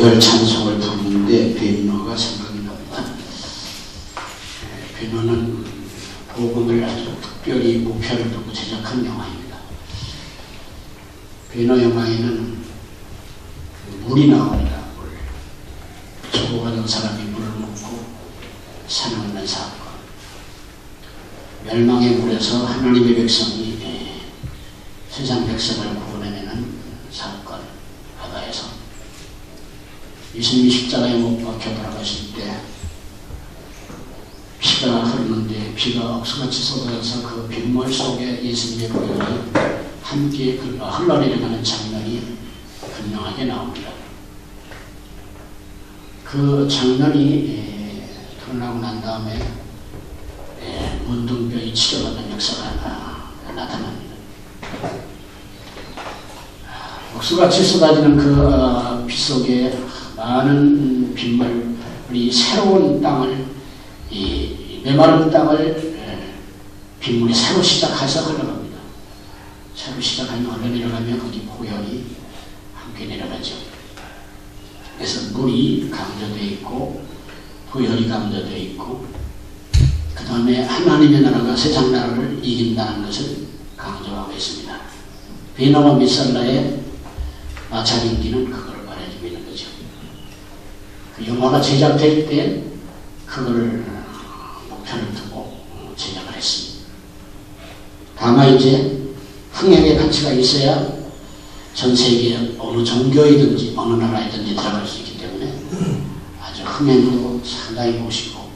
고별 찬송을 부르는데 변호가 생각이 납니다. 변호는 복음을 아주 특별히 목표를 두고 제작한 영화입니다. 변호 영화에는 물이 나옵니다. 물. 죽어가는 사람이 물을 먹고 살아있는 사건. 멸망의 물에서 하나님의 백성이 세상 백성을 구원해내는 사건. 바다에서 예수님이 십자가에 못 박혀 돌아가실 때 피가 흐르는데 비가 억수같이 쏟아져서 그 빗물 속에 예수님의 보혈이 함께 흘러내려가는 장면이 분명하게 나옵니다. 그 장면이 드러나고 난 다음에 문둥병이 치료받는 역사가 나타납니다. 억수같이 쏟아지는 그 비 속에 많은 빗물이 새로운 땅을, 이 메마른 땅을 빗물이 새로 시작해서 흘러갑니다. 새로 시작하면 흘러내려가면 거기 보혈이 함께 내려가죠. 그래서 물이 강조되어 있고 보혈이 감도되어 있고 그 다음에 하나님의 나라가 세상 나라를 이긴다는 것을 강조하고 있습니다. 베나와 미살라의 마차긴기는 그걸 말해주고 있는 거죠. 그 영화가 제작될 때 그걸 목표를 두고 제작을 했습니다. 다만 이제 흥행의 가치가 있어야 전 세계 어느 종교이든지 어느 나라이든지 들어갈 수 있기 때문에 아주 흥행도 상당히 멋있고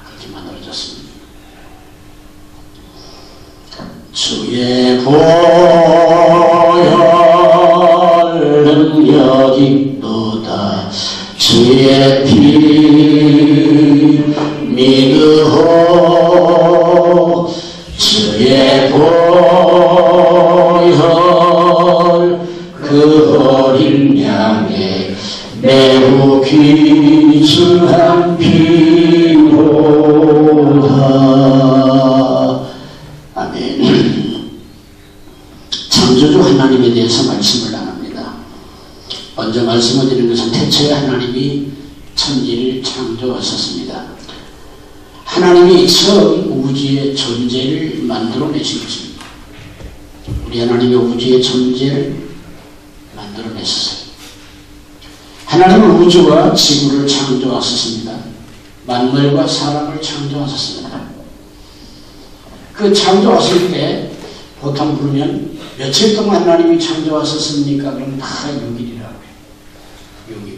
그렇게 만들어졌습니다. 주의 보혈 능력이 또다 주의 피 믿으오 주의 보혈 그 어린 양의 매우 귀중한 피로다. 아멘. 창조주 하나님에 대해서 말씀을 나눕니다. 먼저 말씀을 드리는 것은 태초에 하나님이 천지를 창조하셨습니다. 하나님이 처음 우주의 존재를 만들어내신 것입니다. 우리 하나님의 우주의 존재를 만들어냈었어요. 하나님은 우주와 지구를 창조하셨습니다. 만물과 사람을 창조하셨습니다. 그 창조하실 때 보통 부르면 며칠 동안 하나님이 창조하셨습니까? 그럼 다 6일이라고 해요. 6일.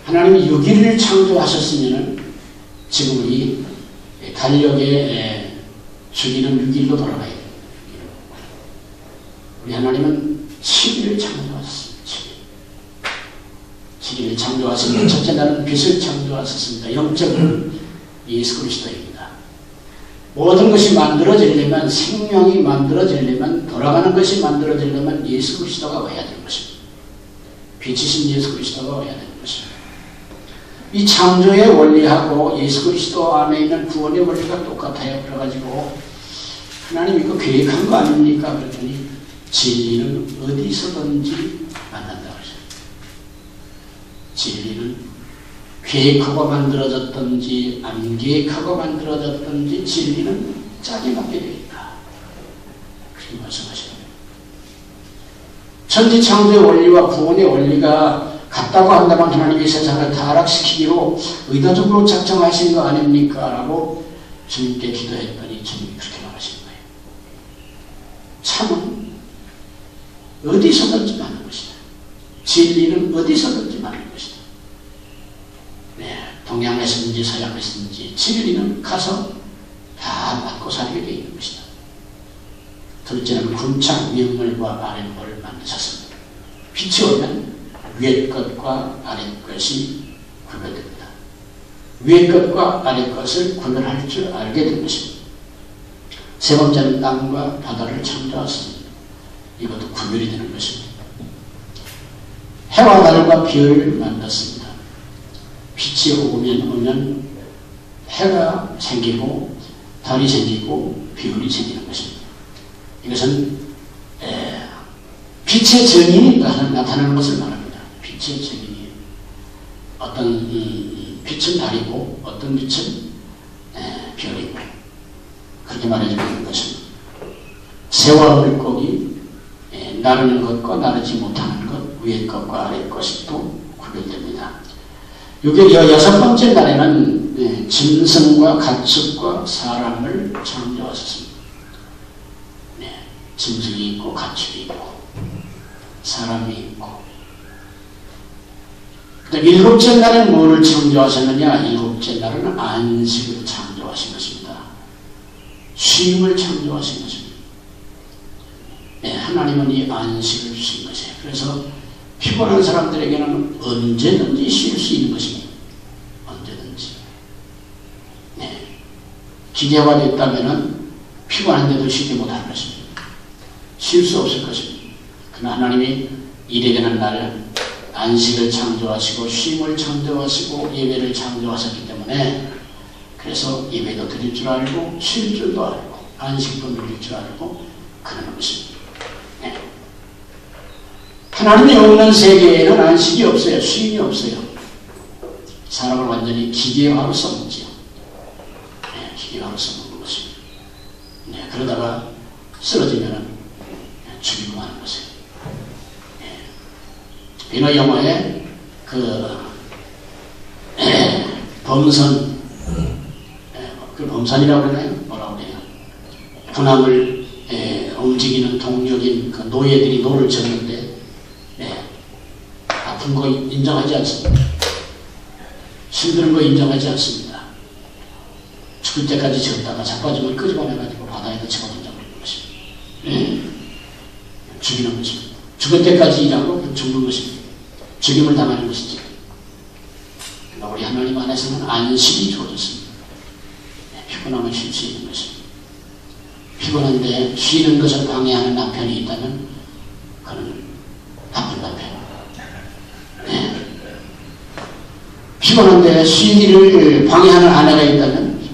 하나님이 6일을 창조하셨으면 지금 우리 달력의 주기는 6일로 돌아가야 돼요. 우리 하나님은 7일을 창조하셨습니다. 7일을 창조하셨습니다. 첫째 날은 빛을 창조하셨습니다. 영적인 예수 그리스도입니다. 모든 것이 만들어지려면, 생명이 만들어지려면, 돌아가는 것이 만들어지려면 예수 그리스도가 와야 되는 것입니다. 빛이신 예수 그리스도가 와야 되는 것입니다. 이 창조의 원리하고 예수 그리스도 안에 있는 구원의 원리가 똑같아요. 그래가지고 하나님 이거 계획한 거 아닙니까? 그랬더니 진리는 어디서든지 만난다고 하죠. 진리는 계획하고 만들어졌든지 안 계획하고 만들어졌든지 진리는 짝이 맞게 되어 있다. 그렇게 말씀하시네요. 천지 창조의 원리와 구원의 원리가 같다고 한다면 하나님이 세상을 타락시키기로 의도적으로 작정하신 거 아닙니까? 라고 주님께 기도했더니 주님이 그렇게 말하신 거예요. 참은 어디서든지 많은 것이다. 진리는 어디서든지 많은 것이다. 네, 동양에서든지 서양에서든지 진리는 가서 다 맞고 살게 되어 있는 것이다. 둘째는 군창 명물과 아랫물을 만드셨습니다. 빛이 오면 위의 것과 아래 것이 구별됩니다. 위의 것과 아래 것을 구별할 줄 알게 된 것입니다. 세 번째는 땅과 바다를 창조하셨습니다. 이것도 구별이 되는 것입니다. 해와 달과 비를 만들었습니다. 빛이 오면 해가 생기고 달이 생기고 비율이 생기는 것입니다. 이것은 빛의 정인이 나타나는 것을 말합니다. 빛의 책임이에요. 어떤 빛은 달이고 어떤 빛은 별이고, 그렇게 말해주는 것은 새와 물고기, 나르는 것과 나르지 못하는 것, 위의 것과 아래의 것이 또 구별됩니다. 6번째 날에는 짐승과 가축과 사람을 창조하셨습니다. 짐승이 있고 가축이 있고 사람이 있고. 그다음 7째 날에는 뭐를 창조하셨느냐? 7째 날은 안식을 창조하신 것입니다. 쉼을 창조하신 것입니다. 하나님은 이 안식을 주신 것이에요. 그래서 피곤한 사람들에게는 언제든지 쉴 수 있는 것입니다. 언제든지. 기계화됐다면 피곤한데도 쉬지 못할 것입니다. 쉴 수 없을 것입니다. 그러나 하나님이 일에 되는 날 안식을 창조하시고 쉼을 창조하시고 예배를 창조하셨기 때문에, 그래서 예배도 드릴 줄 알고 쉴 줄도 알고 안식도 누릴 줄 알고 그러는 것입니다. 하나님이 없는 세계에는 안식이 없어요. 쉼이 없어요. 사람을 완전히 기계화로 써먹지요. 기계화로 써먹는 것입니다. 그러다가 쓰러지면 죽이고 마는 것이에요. 비너 영화에 범선, 범선이라고 그러나요? 뭐라고 그래요? 군함을 움직이는 동력인 그 노예들이 노를 젓는데 아픈 거 인정하지 않습니다. 힘든 거 인정하지 않습니다. 죽을 때까지 졌다가 자빠지면 끄집어내가지고 바다에다 집어던져버리는 것입니다. 죽이는 것입니다. 죽을 때까지 일하고 죽는 것입니다. 죽임을 당하는 것이지. 그러니까 우리 하나님 안에서는 안식이 주어졌습니다. 피곤하면 쉴 수 있는 것입니다. 피곤한데 쉬는 것을 방해하는 남편이 있다면 그는 나쁜 남편. 피곤한데 쉬기를 방해하는 아내가 있다면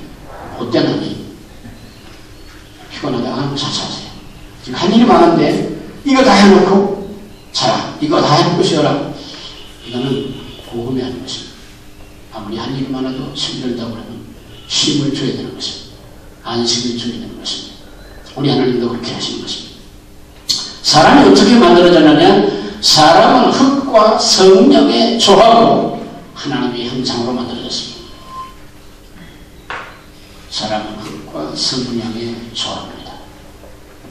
못된 아내. 피곤하다가 자차하세요. 지금 할 일이 많은데 이거 다 해놓고 자라, 이거 다 해놓고 쉬어라. 이거는 고금해하는 것입니다. 아무리 할 일이 많아도 힘들다고 하면 쉼을 줘야 되는 것입니다. 안식을 줘야 되는 것입니다. 우리 하나님도 그렇게 하시는 것입니다. 사람이 어떻게 만들어졌느냐? 사람은 흙과 성령의 조화로 하나님의 형상으로 만들어졌습니다. 사람은 흙과 성령의 조화입니다.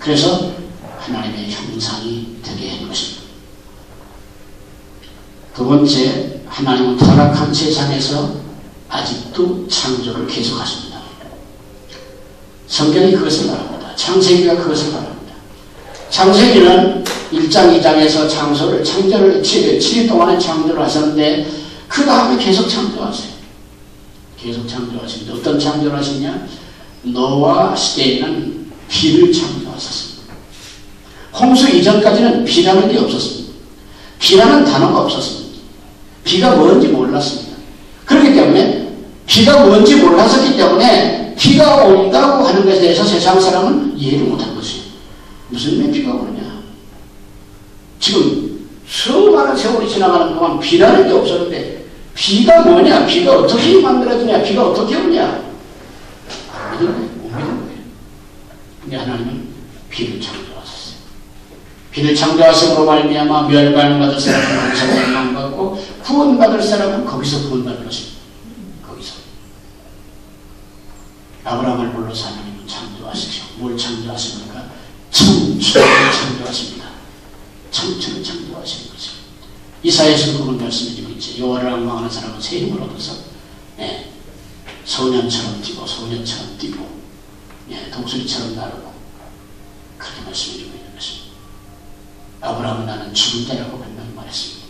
그래서 하나님의 형상이 되게 한 것입니다. 두 번째, 하나님은 타락한 세상에서 아직도 창조를 계속하십니다. 성경이 그것을 말합니다. 창세기가 그것을 말합니다. 창세기는 1장, 2장에서 창조를 7일 동안에 창조를 하셨는데 그 다음에 계속 창조하세요. 계속 창조하십니다. 어떤 창조를 하시냐? 노아 시대에는 비를 창조하셨습니다. 홍수 이전까지는 비라는 게 없었습니다. 비라는 단어가 없었습니다. 비가 뭔지 몰랐습니다. 그렇기 때문에 비가 뭔지 몰랐었기 때문에 비가 온다고 하는 것에 대해서 세상 사람은 이해를 못한 것이에요. 무슨 왜 비가 오느냐? 지금 수많은 세월이 지나가는 동안 비라는 게 없었는데 비가 뭐냐? 비가 어떻게 만들어지냐? 비가 어떻게 오냐? 안 믿는 거예요. 못 믿는 거예요. 근데 하나님은 비를 창조하셨어요. 비를 창조하심으로 말미암아 멸망받을 사람은 거기서 멸망받고 구원받을 사람은 거기서 구원받는 것입니다. 거기서. 아브라함을 불러서 하나님은 창조하시죠. 뭘 창조하십니까? 청춘을 창조하십니다. 청춘을 창조하시는 거죠. 이사야에서 그런 말씀해주고 있죠. 여호와를 앙망하는 사람은 새 힘을 얻어서 소년처럼 뛰고 소년처럼 뛰고 독수리처럼 나르고 그렇게 말씀해주고 있는 것입니다. 아브라함은 나는 죽은 자라고 분명히 말했습니다.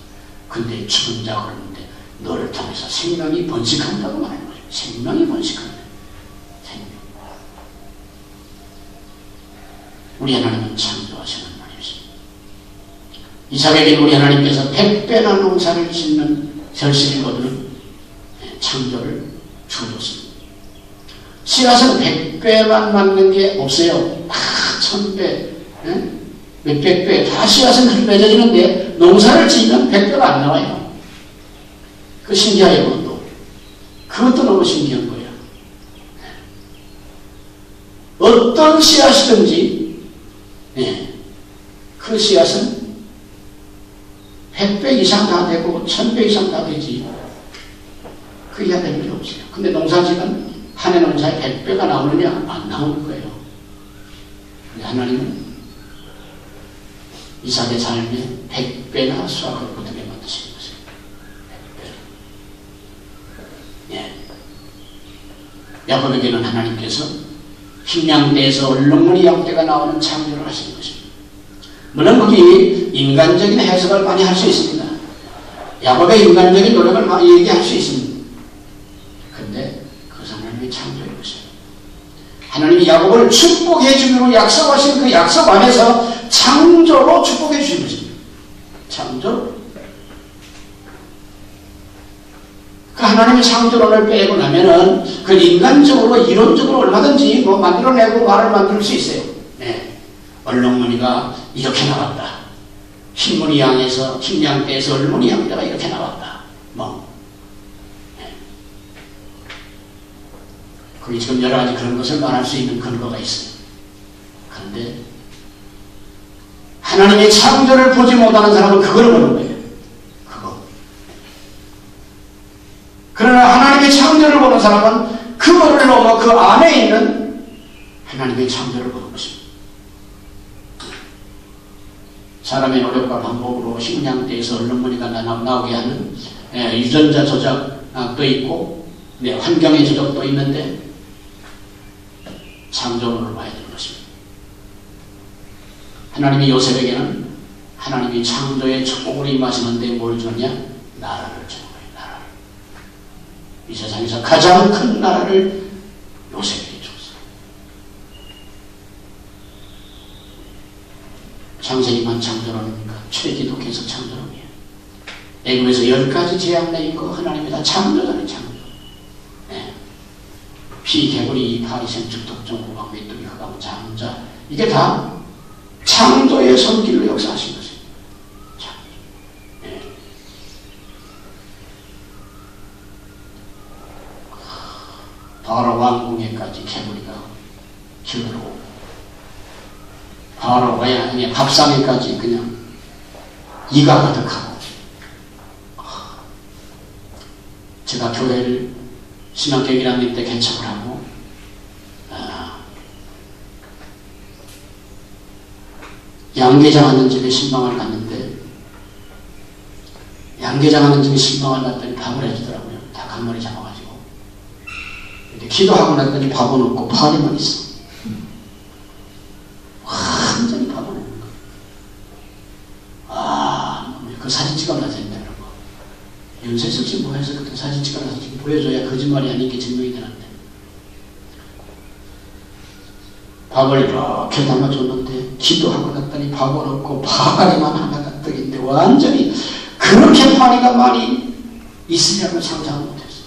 근데 죽은 자가 그러는데 너를 통해서 생명이 번식한다고 말하는 거죠. 생명이 번식한다. 생명. 우리 하나님은 창조하시는 말이었습니다. 이삭에게 우리 하나님께서 100배나 농사를 짓는 결실을 거두는 창조를 주어줬습니다. 씨앗은 100배만 맞는 게 없어요. 다 1000배, 몇백 배, 다 씨앗은 맺어지는데 농사를 지으면 100배가 안 나와요. 나와요. 그 신기하게 그것도 너무 신기한 거예요. 어떤 씨앗이든지 그 씨앗은 100배 이상 다 되고 1000배 이상 다 되지 그 이하 되는 게 없어요. 근데 농사지은 한 해 농사에 100배가 나오느냐? 안 나오는 거예요. 근데 하나님은 이삭의 삶에 100배나 수확을 거두게 만드시는 것이에요. 100배. 야곱에게는 하나님께서 식량대에서 얼룩무늬 양떼가 나오는 창조를 하시는 것입니다. 물론 거기 인간적인 해석을 많이 할 수 있습니다. 야곱의 인간적인 노력을 많이 얘기할 수 있습니다. 그런데 그것은 하나님의 창조의 것입니다. 하나님이 야곱을 축복해 주기로 약속하신 그 약속 안에서 창조로 축복해 주신 것입니다. 창조로. 그 하나님의 창조론을 빼고 나면은 그 인간적으로 이론적으로 얼마든지 만들어내고 말을 만들 수 있어요. 얼룩무늬가 이렇게 나왔다. 흰무늬 양에서 흰양떼에서 얼룩무늬 양떼가 이렇게 나왔다. 거기 지금 여러 가지 그런 것을 말할 수 있는 근거가 있어요. 그런데 하나님의 창조를 보지 못하는 사람은 그걸 보는 거예요. 그러나 하나님의 창조를 보는 사람은 그거를 넘어 그 안에 있는 하나님의 창조를 보는 것입니다. 사람의 노력과 방법으로 식량대에서 얼룩무늬가 나오게 하는 유전자 조작도 있고 환경의 조작도 있는데 창조론을 봐야 되는 것입니다. 하나님이 요셉에게는 하나님이 창조의 축복으로 임하시는데 뭘 줬냐? 나라를 준 거예요. 나라를. 이 세상에서 가장 큰 나라를 요셉에게 줬어요. 창세기만 창조론입니까? 출애기도 계속 창조론이에요. 애굽에서 10가지 재앙 내린 거 하나님이 다 창조잖아요. 창조. 피, 개구리, 파리, 생축, 독종, 구강, 메뚜기, 흑암, 장자 이게 다 창조의 손길로 역사하신 것입니다. 바로 왕궁에까지 개구리가 기어들어오고 바로 밥상에까지 그냥 이가 가득하고 제가 교회를 신학교 1학년 때 개척을 하고 양계장 하는 집에 신방을 갔는데 양계장 하는 집에 신방을 갔더니 밥을 해주더라고요. 다 간머리 잡아가지고 기도하고 났더니 밥은 없고 파리만 있어. 완전히 밥은 없는 거야. 그 사진 찍어놔야 된다는 거. 윤세석 씨 뭐 해서 그때 사진 찍어놔서 지금 보여줘야 거짓말이 아닌 게 증명이 되는데 밥을 이렇게 담아줬는데 기도하고 났더니 밥은 없고 파리만 하나가 떡인데 완전히 그렇게 파리가 많이 있으려고 상상을 못했어요.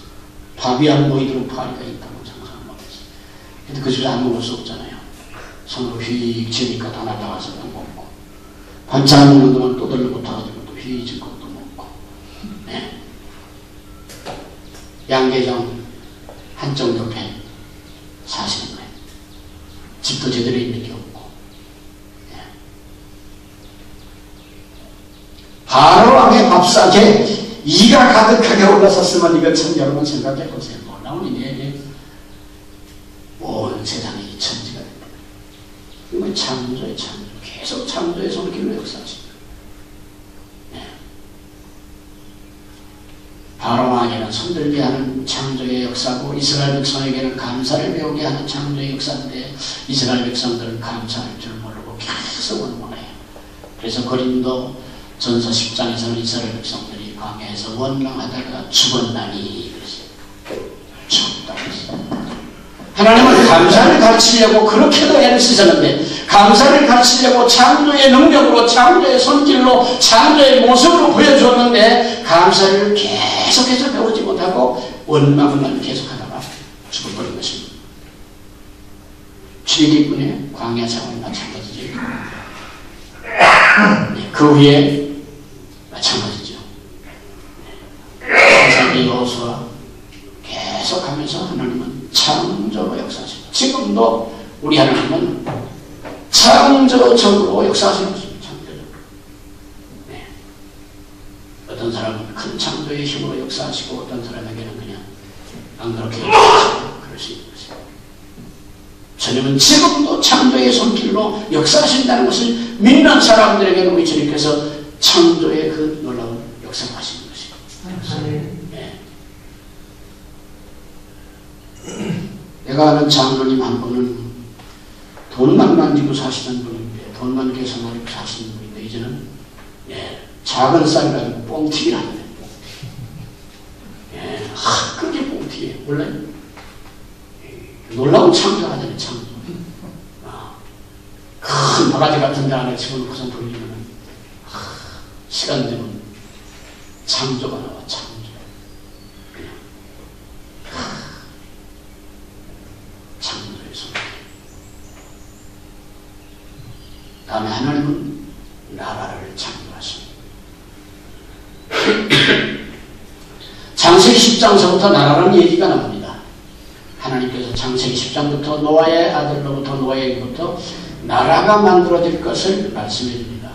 밥이 안 보이도록 파리가 있다고 상상을 못했어요. 근데 그 집에 안 먹을 수 없잖아요. 손으로 휙 치니까 다 날아가서 또 먹고 반찬 먹는 동안 또 들러 붙어가지고 또 휙 치고 또 먹고 양계장 한쪽 옆에 사시는 거예요. 집도 제대로 있는 게 없고 바로 왕의 밥상에 이가 가득하게 올라섰으면 이거 참 여러분 생각해 보세요. 놀라운 일이에요. 온 세상이 천지가 됩니다. 이건 창조의 창조. 계속 창조의 손길로 역사하십니다. 바로 왕에게는 손들게 하는 창조의 역사고 이스라엘 백성에게는 감사를 배우게 하는 창조의 역사인데 이스라엘 백성들은 감사할 줄 모르고 계속 원망해요. 그래서 고린도 전서 10장에서는 이스라엘 백성들이 광야에서 원망하다가 죽었나니 그랬어요. 죽었다고 했어요. 하나님은 감사를 가르치려고 그렇게도 애를 쓰셨는데 감사를 가르치려고 창조의 능력으로 창조의 손길로 창조의 모습으로 보여주었는데 감사를 계속해서 배우지 못하고 원망을 계속하다가 죽어버린 것입니다. 출애굽의 광야 생활이 마찬가지죠. 그 후에 마찬가지죠. 여호수아 계속하면서 하나님은 창조로 역사하십니다. 지금도 우리 하나님은 창조적으로 역사하시는 것입니다. 창조적으로. 네. 어떤 사람은 큰 창조의 힘으로 역사하시고 어떤 사람에게는 그냥 안 그렇게 역사하시고 그럴 수 있는 것입니다. 주님은 지금도 창조의 손길로 역사하신다는 것을 믿는 사람들에게는 우리 주님께서 창조의 그 놀라운 역사를 하시는 것입니다. 네. 내가 아는 장로님 한 분은 돈만 만지고 사시는 분인데, 돈만 계산하고 사시는 분인데, 이제는, 예, 작은 쌀 가지고 뻥튀기를 하는데, 예, 그게 뻥튀기예요. 몰라요? 놀라운 창조가 되는 창조. 큰 바가지 같은 데 안에 집어넣고서 돌리면, 시간 되면 창조가 나와, 창조. 그냥, 창조의 손. 다음에 하나님은 나라를 창조하십니다. 창세기 10장서부터 나라라는 얘기가 나옵니다. 하나님께서 창세기 10장부터 노아의 아들로부터 노아에게부터 나라가 만들어질 것을 말씀해 줍니다.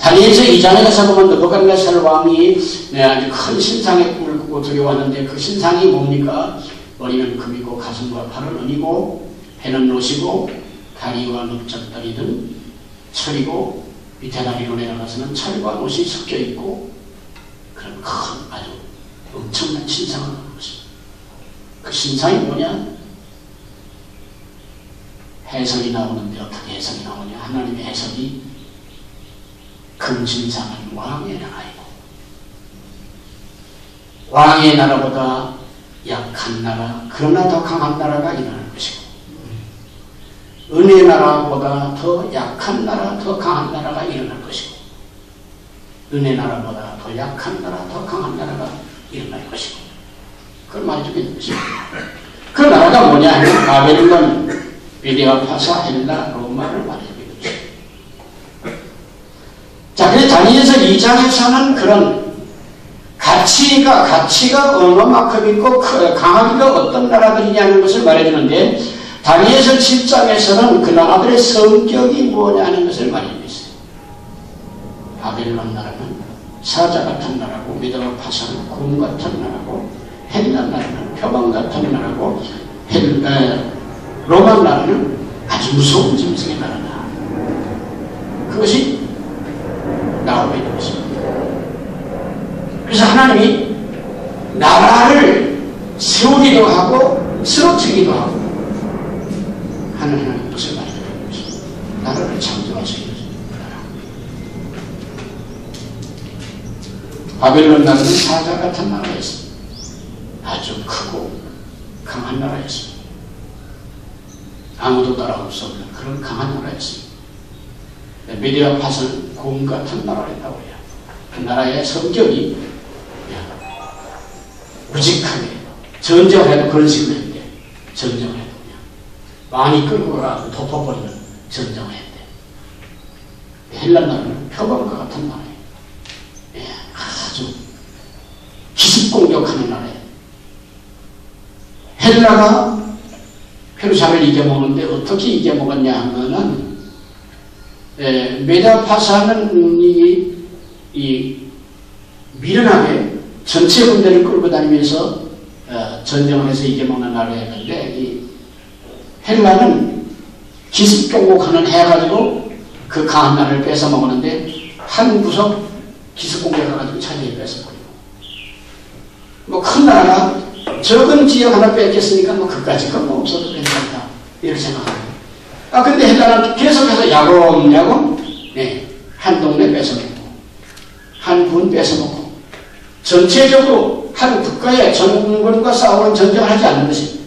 다니엘서 2장에서 보면 느부갓네살 왕이 아주 큰 신상의 꿈을 꾸고 들여왔는데 그 신상이 뭡니까? 머리는 금이고 가슴과 팔은 은이고 해는 노시고 다리와 넓적다리는 철이고 밑에 다리로 내려가서는 철과 노시 섞여 있고 그런 큰 아주 엄청난 신상을 하는 것입니다. 그 신상이 뭐냐? 해석이 나오는데 어떻게 해석이 나오냐? 하나님의 해석이 금신상은 왕의 나라이고 왕의 나라보다 약한 나라, 그러나 더 강한 나라가 일어날 것이고 은혜 나라보다 더 약한 나라, 더 강한 나라가 일어날 것이고 은혜 나라보다 더 약한 나라, 더 강한 나라가 일어날 것이고 그걸 말해주고 있는 것입니다. 그 나라가 뭐냐 하면 바벨론, 메디아, 파사, 헬라, 로마를 말해주고 있는 것입니다. 자, 그래서 다니엘서 2장에서는 그런 가치가 얼마만큼 있고 강하기가 어떤 나라들이냐는 것을 말해주는데 다니엘서 7장에서는 그 나라들의 성격이 뭐냐는 것을 말해주고 있어요. 바벨론 나라는 사자 같은 나라고 메디아, 파사는 곰 같은 나라고 헬라 나라는 표범 같은 나라고 로마 나라는 아주 무서운 짐승의 나라다. 그것이 나오고 있는 것입니다. 그래서 하나님이 나라를 세우기도 하고 쓰러뜨리기도 하고 하는 하나님 뜻을 말해주는 것입니다. 나라를 창조하시는 것입니다. 바벨론 나라는 사자 같은 나라였습니다. 아주 크고 강한 나라였습니다. 아무도 따라올 수 없는 그런 강한 나라였습니다. 메디아 팟은 곰 같은 나라였다고 해요. 그 나라의 성격이 우직하게 전쟁을 해도 그런 식으로 했대. 전쟁을 해도 그냥 많이 끌고 가서 덮어버리는 전쟁을 했대. 헬라 나라는 표범과 같은 나라예요. 아주 기습공격하는 나라예요. 헬라가 페르시아를 이겨먹는데 어떻게 이겨먹었냐 하면은 메디아 파사는 이 미련하게 전체 군대를 끌고 다니면서 전쟁을 해서 이겨먹는 나라였는데 이 헬라는 기습공격하는 해가지고 그 강한 나라를 뺏어먹었는데 한 구석 기습공격해가지고 차지해 뺏어버리고 뭐 큰 나라가 적은 지역 하나 뺏겼으니까 뭐 그까짓 건 뭐 없어도 괜찮다 이렇게 생각합니다. 근데 헬라는 계속해서 야곱야곱 한 동네 뺏어먹고 한 군 뺏어먹고 전체적으로 한 국가의 전군과 싸우는 전쟁을 하지 않는 것입니다.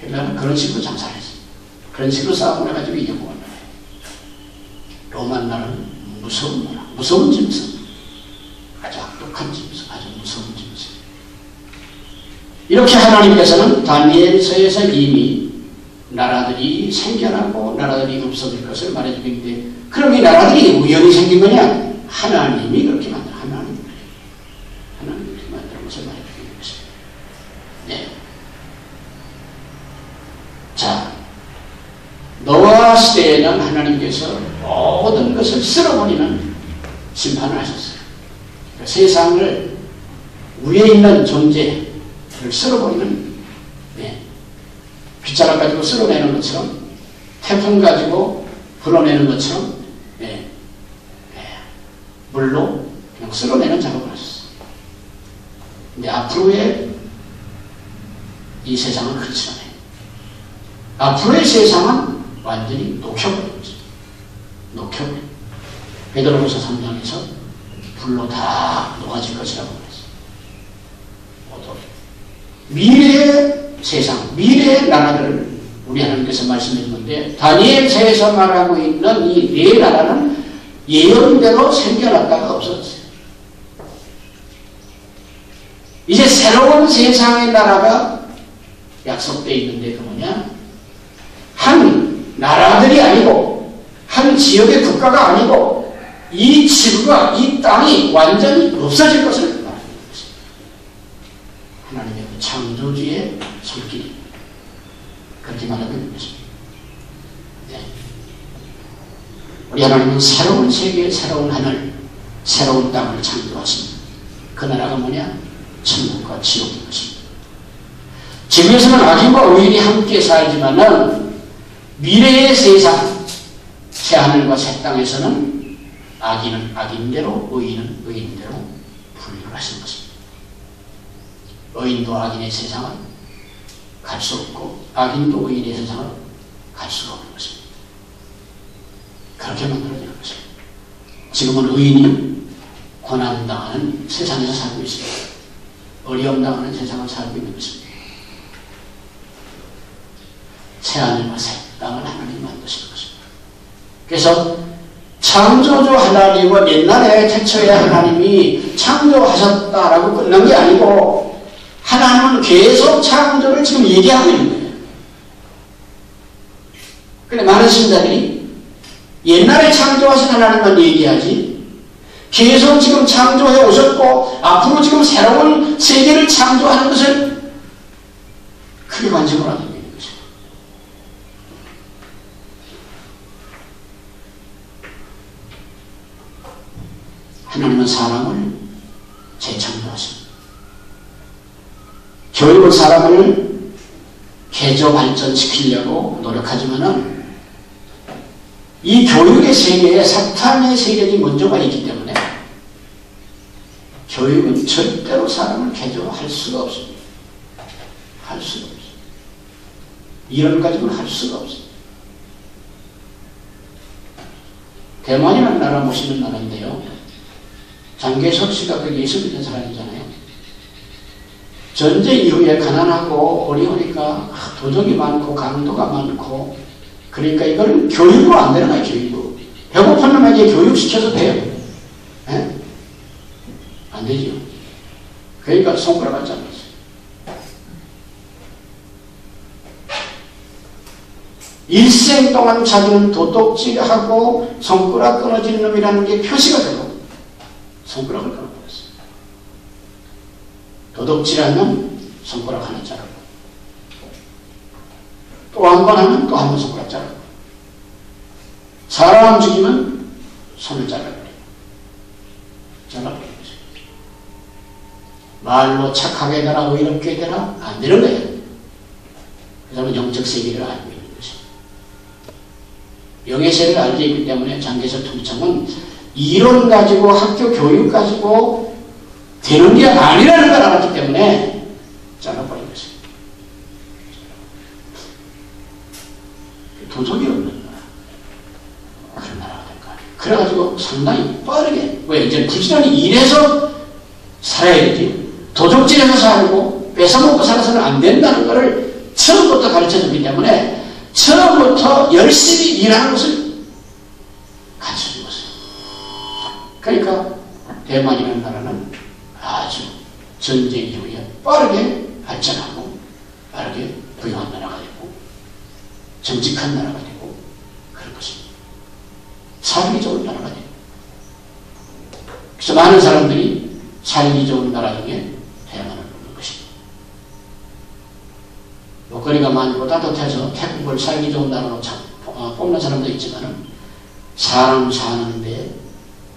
헬라는 그런 식으로 장사를 했습니다. 그런 식으로 싸움을 해가지고 이겨먹은 나라예요. 로마 나라는 무서운 나라, 무서운 짐승, 아주 악독한 짐승, 아주 무서운 짐승. 이렇게 하나님께서는 다니엘서에서 이미 나라들이 생겨나고 나라들이 없어질 것을 말해주고 있는데 그럼 이 나라들이 우연히 생긴 거냐? 하나님이 그렇게 만든 하나님. 시대에는 하나님께서 모든 것을 쓸어버리는 심판을 하셨어요. 그러니까 세상을 위에 있는 존재를 쓸어버리는, 빗자락 가지고 쓸어내는 것처럼, 태풍 가지고 불어내는 것처럼 물로 그냥 쓸어내는 작업을 하셨어요. 근데 앞으로의 이 세상은 그렇지 않아요. 앞으로의 세상은 완전히 녹혀버린 거죠. 녹혀버린. 베드로후서 3장에서 불로 다 녹아질 것이라고 그랬어요. 미래의 세상, 미래의 나라들을 우리 하나님께서 말씀해 주는데, 다니엘서에서 말하고 있는 이 네 나라는 예언대로 생겨났다가 없어졌어요. 이제 새로운 세상의 나라가 약속되어 있는데, 그 뭐냐? 한 나라들이 아니고, 한 지역의 국가가 아니고, 이 지구가, 이 땅이 완전히 없어질 것을 말하는 것입니다. 하나님의 창조주의 손길이 그렇게 말하고 있는 것입니다. 우리 하나님은 새로운 세계, 새로운 하늘, 새로운 땅을 창조하십니다. 그 나라가 뭐냐? 천국과 지옥인 것입니다. 지구에서는 악인과 의인이 함께 살지만은 미래의 세상, 새 하늘과 새 땅에서는 악인은 악인대로, 의인은 의인대로 분류를 하시는 것입니다. 의인도 악인의 세상을 갈 수 없고, 악인도 의인의 세상을 갈 수가 없는 것입니다. 그렇게 만들어지는 것입니다. 지금은 의인이 고난당하는 세상에서 살고 있습니다. 어려움당하는 세상을 살고 있는 것입니다. 새하늘과 새 땅을 하나님이 만드시는 것입니다. 그래서 창조주 하나님은 옛날에 태초에 하나님이 창조하셨다라고 끝난 게 아니고, 하나님은 계속 창조를 지금 얘기하고 있는 거예요. 그런데 많은 신자들이 옛날에 창조하신 하나님만 얘기하지, 계속 지금 창조해 오셨고 앞으로 지금 새로운 세계를 창조하는 것을 크게 관심을 하고 있는 것이죠. 하나님은 사람을 재창조하십니다. 교육은 사람을 개조 발전시키려고 노력하지만은 이 교육의 세계에 사탄의 세력이 먼저 가 있기 때문에 교육은 절대로 사람을 개조할 수가 없습니다. 할 수가 없습니다. 이런 가지고는 할 수가 없습니다. 대만이라는 나라 모시는 나라인데요. 장개석 씨가 그 예수 믿는 사람이잖아요. 전쟁 이후에 가난하고 어려우니까 도적이 많고 강도가 많고, 그러니까 이걸 교육으로 안 되는 거예요. 교육으로. 배고픈 놈에게 교육시켜서 돼요? 네? 안 되죠. 그러니까 손가락 안 잡았어요. 일생 동안 자기는 도둑질하고 손가락 끊어지는 놈이라는 게 표시가 되고 손가락을 끊어버렸어요. 도둑질하면 손가락 하나 자르고, 또 한 번 하면 또 한 번 손가락 자르고, 사람 죽이면 손을 잘라버려요. 잘라버리는 거죠. 말로 착하게 되라, 의롭게 되라, 안 되는 거예요. 그 사람은 영적 세계를 알고 있는 것이죠. 영의 세계를 알고 있기 때문에 장개석 통청은 이론 가지고 학교 교육 가지고 되는 게 아니라는 걸 알았기 때문에 잘라버린 것이에요. 도적이 없는 나라, 그런 나라가 될 거 아니에요. 그래가지고 상당히 빠르게, 왜 이제 부지런히 일해서 살아야 되지, 도적질해서 살고 뺏어먹고 살아서는 안 된다는 것을 처음부터 가르쳐줬기 때문에 처음부터 열심히 일하는 것을 가르쳐준 것이에요. 그러니까 대만이라는 나라는 아주 전쟁 이후에 빠르게 발전하고 빠르게 부유한 나라가 되고 정직한 나라가 되고 그런 것입니다. 살기 좋은 나라가 되고. 그래서 많은 사람들이 살기 좋은 나라 중에 대만을 뽑는 것입니다. 먹거리가 많고 따뜻해서 태국을 살기 좋은 나라로 뽑는 사람도 있지만은 사람 사는데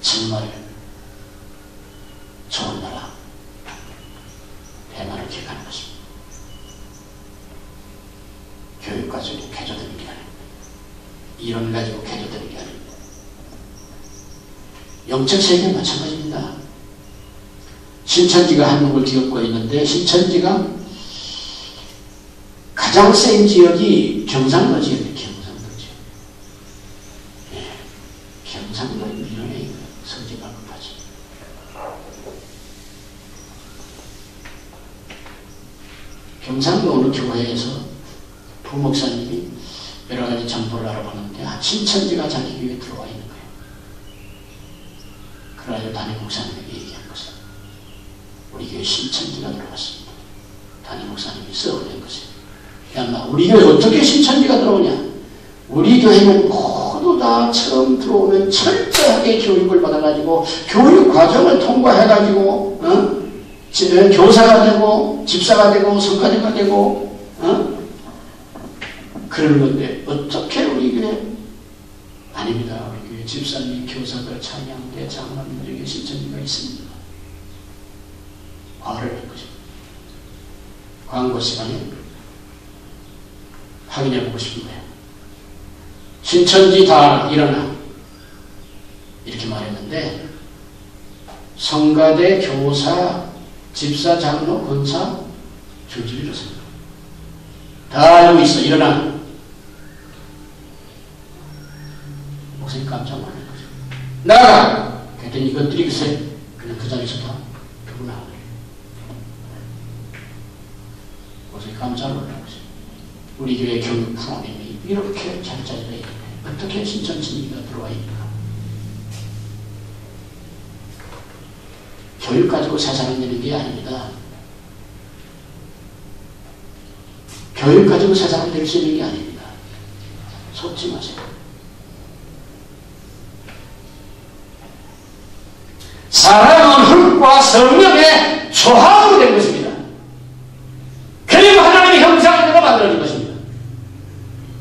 정말 좋은 나라 대만을 기억하는 것입니다. 교육 가지고 개조되는 게 아닙니다. 이론 가지고 개조되는 게 아닙니다. 영적 세계는 마찬가지입니다. 신천지가 한국을 뒤엎고 있는데 신천지가 가장 센 지역이 경상도 지역입니다. 경상도 지역. 네. 경상도 밀려내 성지가 급하지. 경상도 어느 교회에서 부목사님이 여러 가지 정보를 알아보는데 신천지가 자기 교회에 들어와 있는 거예요. 그래서 담임 목사님에게 얘기한 것은 우리 교회 신천지가 들어왔습니다. 담임 목사님이 써버린 것이에요. 야, 우리 교회 어떻게 신천지가 들어오냐? 우리 교회는 모두 다 처음 들어오면 철저하게 교육을 받아가지고 교육 과정을 통과해가지고 교사가 되고 집사가 되고 성가대가 되고 그런 건데 어떻게 우리 교회 아닙니다. 우리 교회 집사님, 교사들, 찬양대, 장로님들에게 신천지가 있습니다. 화를 낸 것입니다. 광고 시간에 확인해보고 싶은 거예요. 신천지 다 일어나 이렇게 말했는데 성가대, 교사, 집사, 장로, 권사 줄줄이 일어섭니다. 다 여기 있어. 일어나. 목사님 깜짝 놀란 거죠. 나가! 그랬더니 이것들이 글쎄 그냥 그 자리에서 다 들고 나오네. 목사님 깜짝 놀란 거죠. 우리 교회 교육 프로그램이 이렇게 자리자리가 있는데 어떻게 신천지가 들어와 있는가? 교육 가지고 세상을 내는 게 아닙니다. 교육 가지고 세상을 낼 수 있는 게 아닙니다. 속지 마세요. 사람은 흙과 성령의 조합으로 된 것입니다. 그리고 하나님의 형상대로 만들어진 것입니다.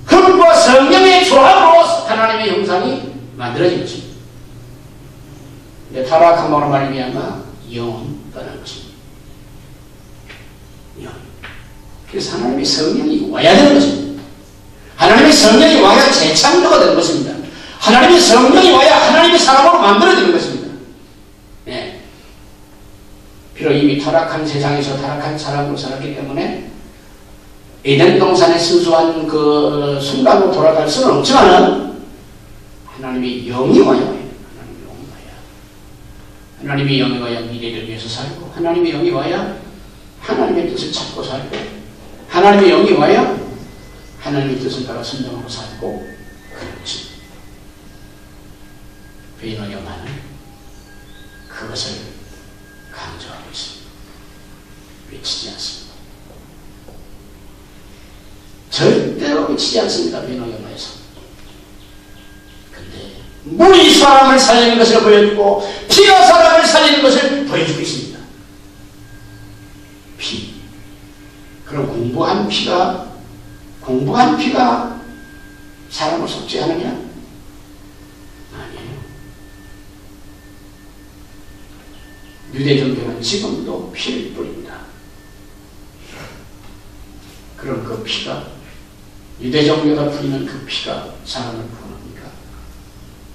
흙과 성령의 조합으로 하나님의 형상이 만들어진 것입니다. 근데 타락함으로 말미암아 영은 떠난 것입니다. 영. 그래서 하나님의 성령이 와야 되는 것입니다. 하나님의 성령이 와야 재창조가 되는 것입니다. 하나님의 성령이 와야 하나님의 사람으로 만들어지는 것입니다. 네. 비록 이미 타락한 세상에서 타락한 사람으로 살았기 때문에 에덴 동산의 순수한 그 순간으로 돌아갈 수는 없지만 하나님의 영이 와야 해요. 하나님의 영이 와야 미래를 위해서 살고 하나님의 영이 와야 하나님의 뜻을 찾고 살고 하나님의 영이 와야 하나님의 뜻을 따라 순종하고 살고 그런 것입니다. 베이너 영화는 그것을 강조하고 있습니다. 외치지 않습니다. 절대로 외치지 않습니다. 베이너 영화에서. 근데 물이 사람을 살리는 것을 보여주고 피가 사람을 살리는 것을 보여주고 있습니다. 피. 그럼 공부한 피가 사람을 속죄하느냐? 아니에요. 유대 종교는 지금도 피를 뿌립니다. 그럼 그 피가 유대 종교가 뿌리는 그 피가 사람을 구원합니까?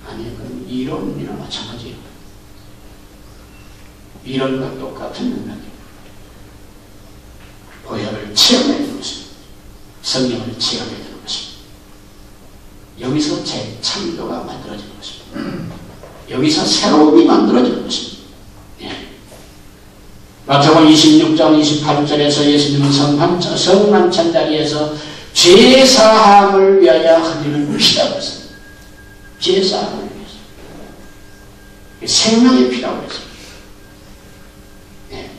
아니요. 그건 이론이나 마찬가지예요. 이론과 똑같은 맥락이에요. 보혈을 체험해야 되는 것입니다. 성령을 체험해야 되는 것입니다. 여기서 재창조가 만들어지는 것입니다. 여기서 새로움이 만들어지는 것입니다. 예. 마태복음 26장 28절에서 예수님은 성만찬 자리에서 죄사함을 위하여 흘리는 피라고 했습니다. 죄사함을 위해서. 생명의 피라고 했습니다. 예.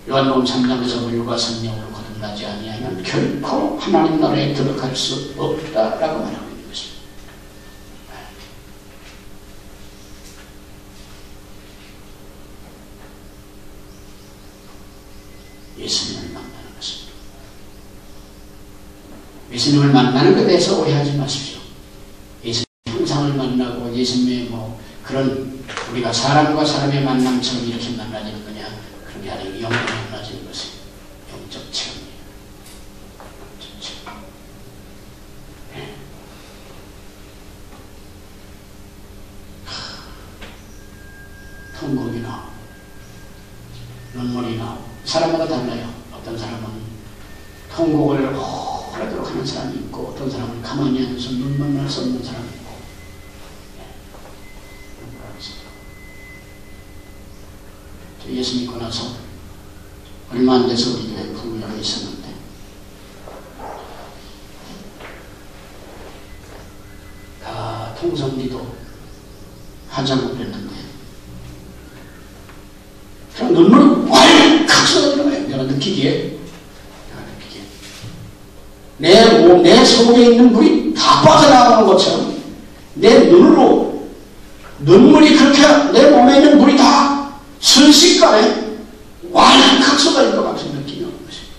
요한복음 3장에서 물과 성령으로 거듭나지 아니하면 결코 하나님 나라에 들어갈 수 없다라고 말하고 있는 것입니다. 예수님을 만나는 것입니다. 예수님을 만나는 것에 대해서 오해하지 마십시오. 예수님 형상을 만나고 예수님의 뭐 그런 우리가 사람과 사람의 만남처럼 이렇게 만나지는 거냐, 그런 게 아니고 영으로 만나지는 것이 영적 체험이에요. 영적 체험. 네. 통곡이 나오고 눈물이 나오고 사람마다 달라요. 어떤 사람은 통곡을 오래도록 하는 사람이 있고 어떤 사람은 가만히 앉아서 눈만 날 수 없는 사람이 있고 네. 예수 믿고 나서 얼마 안 돼서 우리 교회 부흥회가 있었는데 다 통성리도 하자고 그랬는데 그냥 눈물이 왈칵 쏟아지는 거예요. 내가 느끼기에 내 속에 있는 물이 다 빠져나가는 것처럼 내 눈으로 눈물이 그렇게 내 몸에 있는 물이 다 순식간에 왈칵 쏟아질 것 같은 느낌이 오는 것입니다.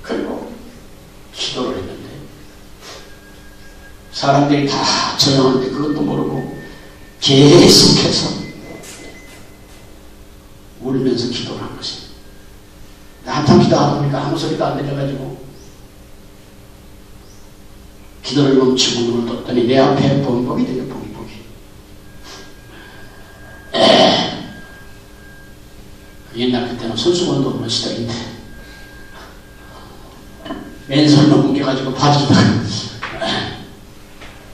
그리고 기도를 했는데 사람들이 다 조용한데 그것도 모르고 계속해서 울면서 기도를 한 것입니다. 한참 기도하다 보니까 아무 소리도 안 들려가지고 기도를 멈추고 눈을 떴더니 내 앞에 범벅이 되게 범벅이. 옛날 그때는 손수건도 없는 시대인데 맨손으로 뭉개가지고 바지다가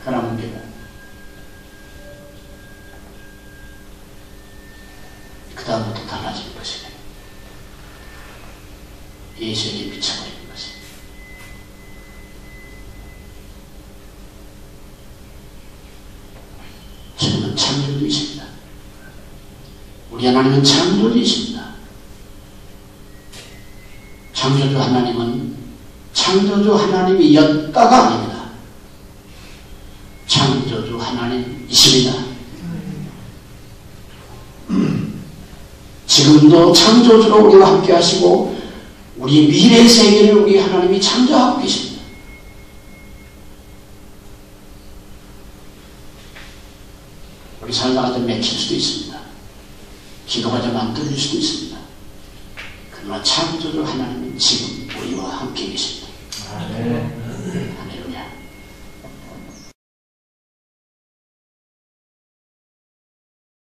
그나 뭉개고 그 다음부터 달라지는 것이네. 예수에게 미쳐버리는 것입니다. 주님은 창조주이십니다. 우리 하나님은 창조주이십니다. 창조주 하나님은 창조주 하나님이었다가 아닙니다. 창조주 하나님이십니다. 지금도 창조주로 우리와 함께 하시고 우리 미래 세계를 우리 하나님이 창조하고 계십니다. 우리 살다가 좀 맥힐 수도 있습니다. 기도가 좀 안 들릴 수도 있습니다. 그러나 창조주 하나님은 지금 우리와 함께 계십니다.